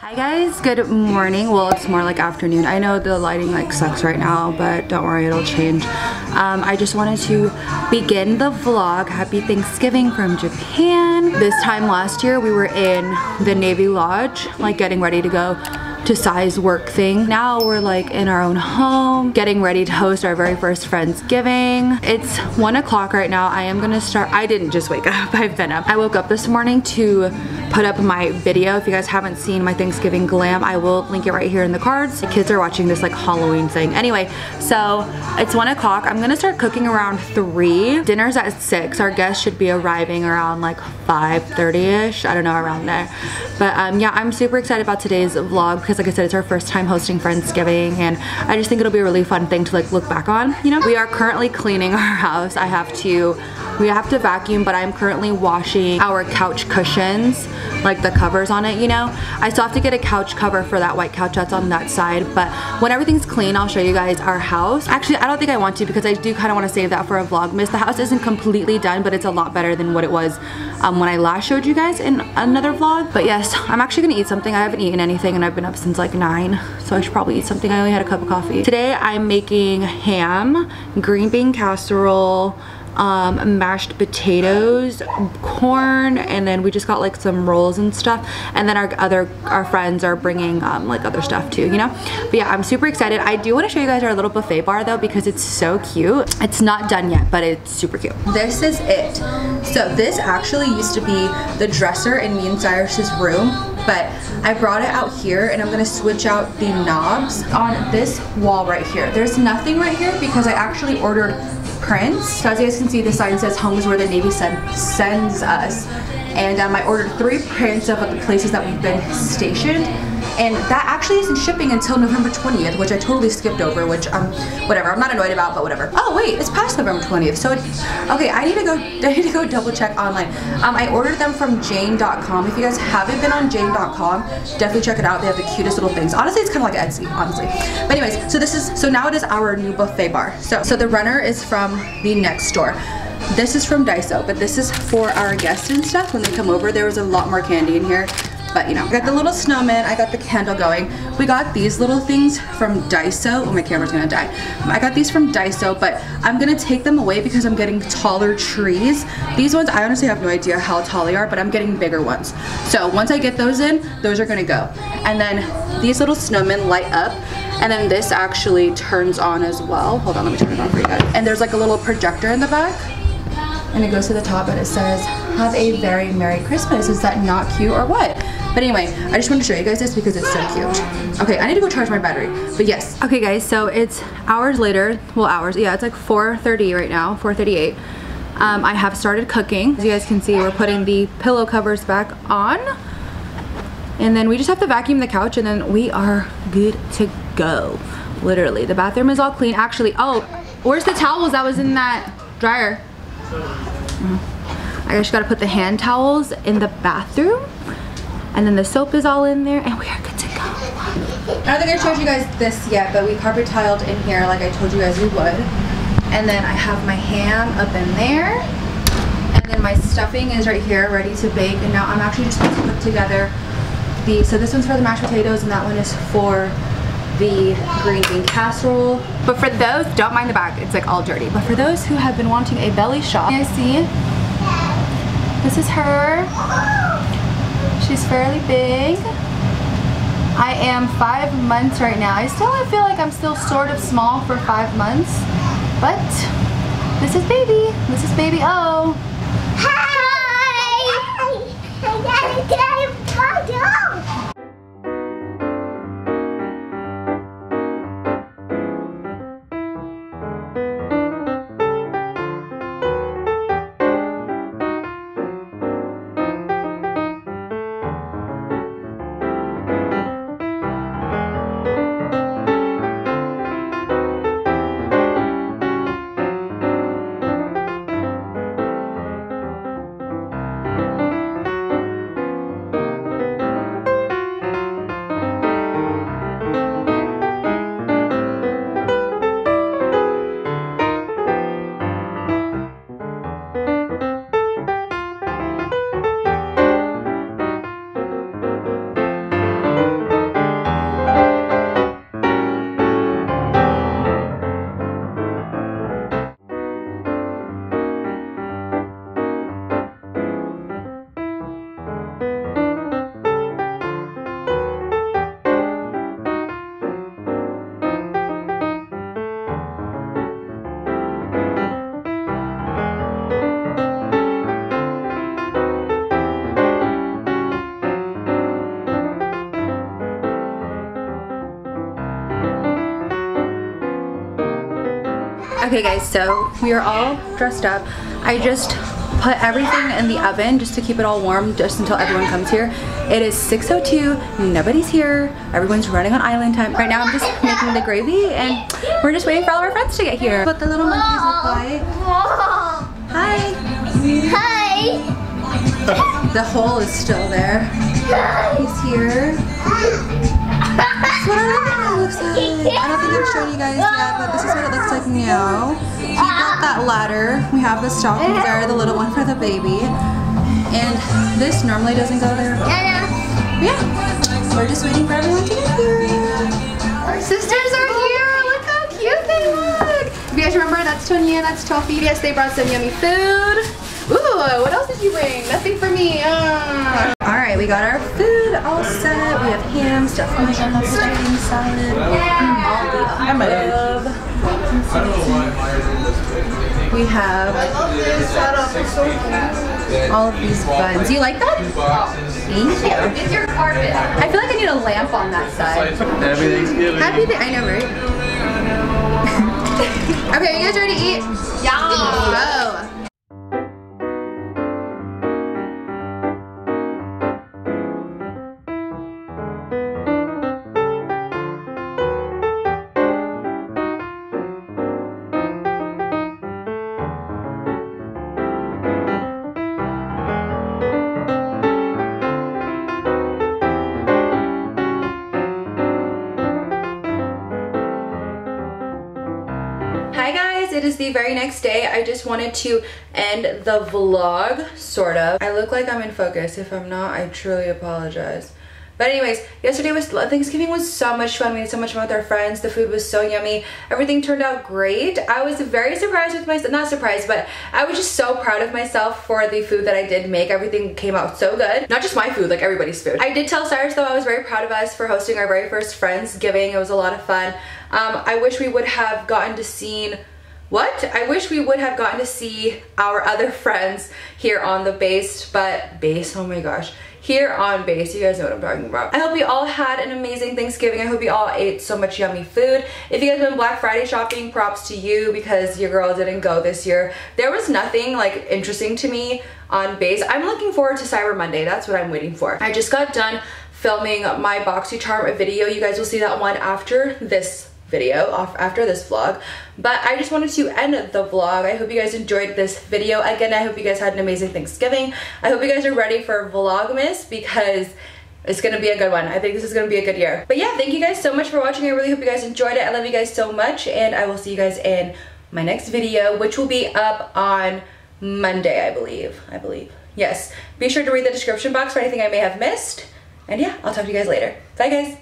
Hi guys, good morning. Well, it's more like afternoon. I know the lighting like sucks right now, but don't worry, it'll change. I just wanted to begin the vlog. Happy Thanksgiving from Japan. This time last year we were in the Navy Lodge, like getting ready to go to Sai's work thing. Now we're like in our own home, getting ready to host our very first Friendsgiving. It's 1 o'clock right now. I am gonna start, I didn't just wake up, I've been up. I woke up this morning to put up my video. If you guys haven't seen my Thanksgiving glam, I will link it right here in the cards. The kids are watching this like Halloween thing. Anyway, so it's 1 o'clock. I'm gonna start cooking around 3. Dinner's at 6. Our guests should be arriving around like 5:30ish. I don't know, around there. But yeah, I'm super excited about today's vlog because like I said, it's our first time hosting Friendsgiving and I just think it'll be a really fun thing to like look back on, you know? We are currently cleaning our house. We have to vacuum, but I'm currently washing our couch cushions, like the covers on it, you know? I still have to get a couch cover for that white couch that's on that side, but when everything's clean, I'll show you guys our house. Actually, I don't think I want to because I do kind of want to save that for a vlogmas. The house isn't completely done, but it's a lot better than what it was when I last showed you guys in another vlog. But yes, I'm actually gonna eat something. I haven't eaten anything and I've been up since like 9, so I should probably eat something. I only had a cup of coffee. Today I'm making ham, green bean casserole, mashed potatoes, corn, and then we just got like some rolls and stuff, and then our friends are bringing like other stuff too, you know? But yeah, I'm super excited. I do want to show you guys our little buffet bar though because it's so cute. It's not done yet, but it's super cute. This is it. So this actually used to be the dresser in me and Cyrus's room, but I brought it out here and I'm gonna switch out the knobs on this wall right here. There's nothing right here because I actually ordered prints. So as you guys can see, the sign says home is where the Navy sends us. And I ordered 3 prints of the places that we've been stationed. And that actually isn't shipping until November 20th, which I totally skipped over, which whatever, I'm not annoyed about, but whatever. Oh wait, it's past November 20th. So okay, I need to go double check online. I ordered them from Jane.com. If you guys haven't been on Jane.com, definitely check it out. They have the cutest little things. Honestly, it's kind of like Etsy, honestly. But anyways, so now it is our new buffet bar. So the runner is from the next store. This is from Daiso, but this is for our guests and stuff when they come over. There was a lot more candy in here. But you know, I got the little snowman, I got the candle going. We got these little things from Daiso. Oh, my camera's gonna die. I got these from Daiso, but I'm gonna take them away because I'm getting taller trees. These ones, I honestly have no idea how tall they are, but I'm getting bigger ones. So once I get those in, those are gonna go. And then these little snowmen light up, and then this actually turns on as well. Hold on, let me turn it on for you guys. And there's like a little projector in the back, and it goes to the top and it says, "Have a very Merry Christmas." Is that not cute or what? But anyway, I just wanted to show you guys this because it's so cute. Okay, I need to go charge my battery, but yes. Okay guys, so it's hours later. Well, hours, yeah, it's like 4:30 right now, 4:38. I have started cooking. As you guys can see, we're putting the pillow covers back on. And then we just have to vacuum the couch and then we are good to go. Literally, the bathroom is all clean. Actually, oh, where's the towels that was in that dryer? I just gotta put the hand towels in the bathroom. And then the soap is all in there and we are good to go. I don't think I showed you guys this yet, but we carpet tiled in here like I told you guys we would. And then I have my ham up in there. And then my stuffing is right here ready to bake. And now I'm actually just going to put together so this one's for the mashed potatoes and that one is for the green bean casserole. But for those, don't mind the back, it's like all dirty. But for those who have been wanting a belly shot, you guys see? This is her. She's fairly big. I am 5 months right now. I feel like I'm still sort of small for 5 months, but this is baby. This is baby O. Hi! Okay guys, so we are all dressed up. I just put everything in the oven just to keep it all warm just until everyone comes here. It is 6:02, nobody's here. Everyone's running on island time. Right now I'm just making the gravy and we're just waiting for all of our friends to get here. What the little monkeys look like. Hi. Hi. The hole is still there. He's here. That's what our living room looks like. I don't think I've shown you guys yet, but this is what it looks like now. He built that ladder. We have the stockings there, the little one for the baby. And this normally doesn't go there. Yeah, we're just waiting for everyone to get here. Our sisters are here. Look how cute they look. If you guys remember, that's Tonya, that's Toffee. Yes, they brought some yummy food. Ooh, what else did you bring? Nothing for me. Alright, we got our food all set. We have ham, stuffed mushrooms, stuffing salad, all the above. We have all of these buns. You like that? Thank you. It's your carpet. I feel like I need a lamp on that side. Happy Thanksgiving. Happy Thanksgiving. I know, right? Okay, are you guys ready to eat? Yeah. Go. Hi guys, it is the very next day. I just wanted to end the vlog, sort of. I look like I'm in focus. If I'm not, I truly apologize. But anyways, Thanksgiving was so much fun. We had so much fun with our friends. The food was so yummy. Everything turned out great. I was very surprised with myself, not surprised, but I was just so proud of myself for the food that I did make. Everything came out so good. Not just my food, like everybody's food. I did tell Cyrus though I was very proud of us for hosting our very first Friendsgiving. It was a lot of fun. I wish we would have gotten to see I wish we would have gotten to see our other friends here on the base, oh my gosh. Here on base, you guys know what I'm talking about. I hope you all had an amazing Thanksgiving. I hope you all ate so much yummy food. If you guys have been Black Friday shopping, props to you because your girl didn't go this year. There was nothing like interesting to me on base. I'm looking forward to Cyber Monday. That's what I'm waiting for. I just got done filming my BoxyCharm video. You guys will see that one after this video, after this vlog, but I just wanted to end the vlog. I hope you guys enjoyed this video. Again, I hope you guys had an amazing Thanksgiving. I hope you guys are ready for Vlogmas because it's gonna be a good one. I think this is gonna be a good year. But yeah, thank you guys so much for watching. I really hope you guys enjoyed it. I love you guys so much, and I will see you guys in my next video, which will be up on Monday, I believe. Yes. Be sure to read the description box for anything I may have missed. And yeah, I'll talk to you guys later. Bye guys.